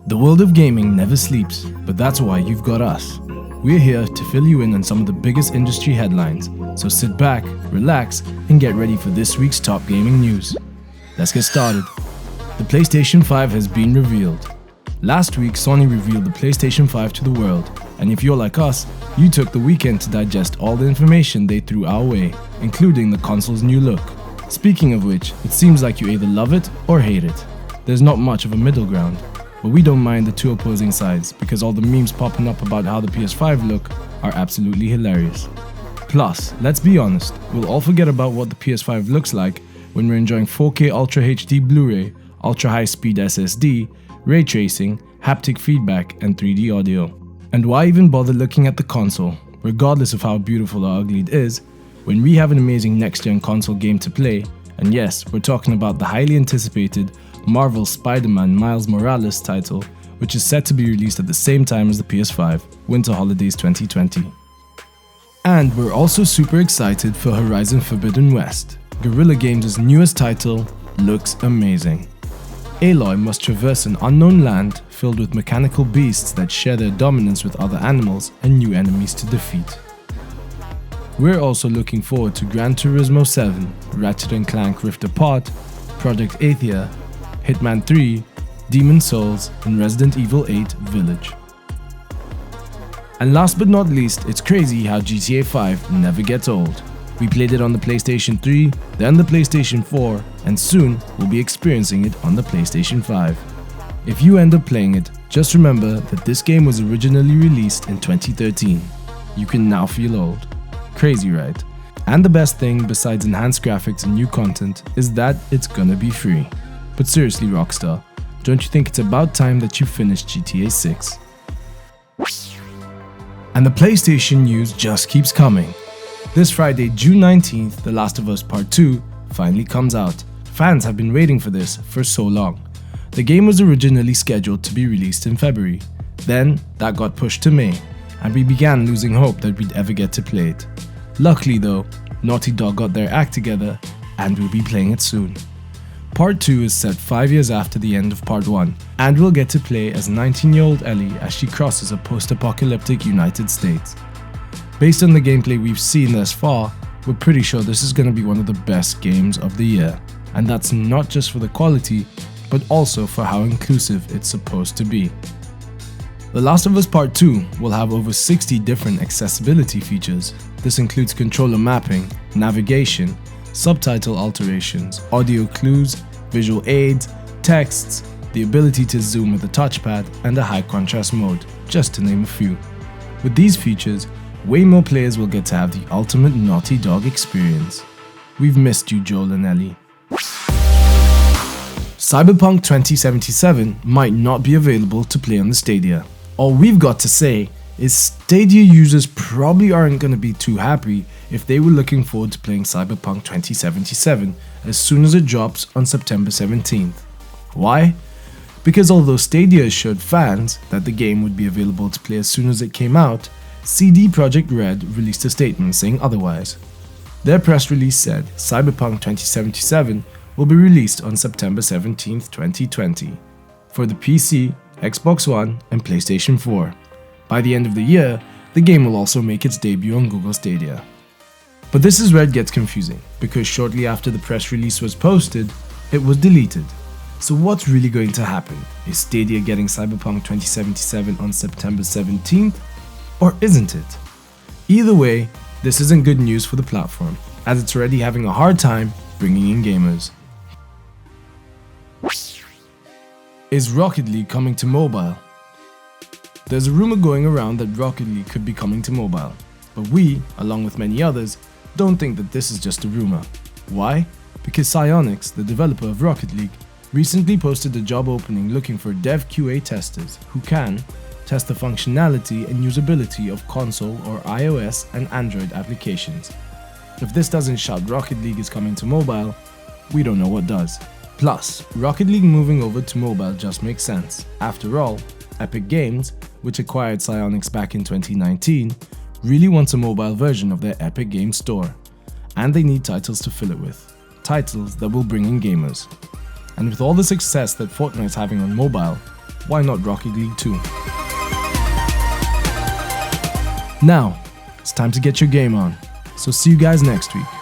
The world of gaming never sleeps, but that's why you've got us. We're here to fill you in on some of the biggest industry headlines, so sit back, relax, and get ready for this week's top gaming news. Let's get started. The PlayStation 5 has been revealed. Last week, Sony revealed the PlayStation 5 to the world, and if you're like us, you took the weekend to digest all the information they threw our way, including the console's new look. Speaking of which, it seems like you either love it or hate it. There's not much of a middle ground, but we don't mind the two opposing sides because all the memes popping up about how the PS5 look are absolutely hilarious. Plus, let's be honest, we'll all forget about what the PS5 looks like when we're enjoying 4K Ultra HD Blu-ray, ultra high speed SSD, ray tracing, haptic feedback, and 3D audio. And why even bother looking at the console, regardless of how beautiful or ugly it is, when we have an amazing next-gen console game to play? And yes, we're talking about the highly anticipated Marvel Spiderman Miles Morales title, which is set to be released at the same time as the PS5, Winter Holidays 2020. And we're also super excited for Horizon Forbidden West. Guerrilla Games' newest title looks amazing. Aloy must traverse an unknown land filled with mechanical beasts that share their dominance with other animals and new enemies to defeat. We're also looking forward to Gran Turismo 7, Ratchet and Clank Rift Apart, Project Athia, Hitman 3, Demon's Souls, and Resident Evil 8 Village. And last but not least, it's crazy how GTA 5 never gets old. We played it on the PlayStation 3, then the PlayStation 4, and soon we'll be experiencing it on the PlayStation 5. If you end up playing it, just remember that this game was originally released in 2013. You can now feel old. Crazy, right? And the best thing besides enhanced graphics and new content is that it's gonna be free. But seriously, Rockstar, don't you think it's about time that you finished GTA 6? And the PlayStation news just keeps coming. This Friday, June 19th, The Last of Us Part 2 finally comes out. Fans have been waiting for this for so long. The game was originally scheduled to be released in February. Then, that got pushed to May, and we began losing hope that we'd ever get to play it. Luckily though, Naughty Dog got their act together, and we'll be playing it soon. Part 2 is set 5 years after the end of Part 1, and we'll get to play as 19-year-old Ellie as she crosses a post-apocalyptic United States. Based on the gameplay we've seen thus far, we're pretty sure this is going to be one of the best games of the year. And that's not just for the quality, but also for how inclusive it's supposed to be. The Last of Us Part 2 will have over 60 different accessibility features. This includes controller mapping, navigation, subtitle alterations, audio clues, visual aids, texts, the ability to zoom with a touchpad, and a high contrast mode, just to name a few. With these features, way more players will get to have the ultimate Naughty Dog experience. We've missed you, Joel and Ellie. Cyberpunk 2077 might not be available to play on the Stadia. All we've got to say is Stadia users probably aren't going to be too happy if they were looking forward to playing Cyberpunk 2077 as soon as it drops on September 17th. Why? Because although Stadia assured fans that the game would be available to play as soon as it came out, CD Projekt Red released a statement saying otherwise. Their press release said Cyberpunk 2077 will be released on September 17, 2020 for the PC, Xbox One, and PlayStation 4. By the end of the year, the game will also make its debut on Google Stadia. But this is where it gets confusing, because shortly after the press release was posted, it was deleted. So what's really going to happen? Is Stadia getting Cyberpunk 2077 on September 17th? Or isn't it? Either way, this isn't good news for the platform, as it's already having a hard time bringing in gamers. Is Rocket League coming to mobile? There's a rumor going around that Rocket League could be coming to mobile, but we, along with many others, don't think that this is just a rumor. Why? Because Psyonix, the developer of Rocket League, recently posted a job opening looking for dev QA testers who can test the functionality and usability of console or iOS and Android applications. If this doesn't shout Rocket League is coming to mobile, we don't know what does. Plus, Rocket League moving over to mobile just makes sense. After all, Epic Games, which acquired Psyonix back in 2019, really wants a mobile version of their Epic Games store, and they need titles to fill it with. Titles that will bring in gamers. And with all the success that Fortnite's having on mobile, why not Rocket League too? Now, it's time to get your game on. So see you guys next week.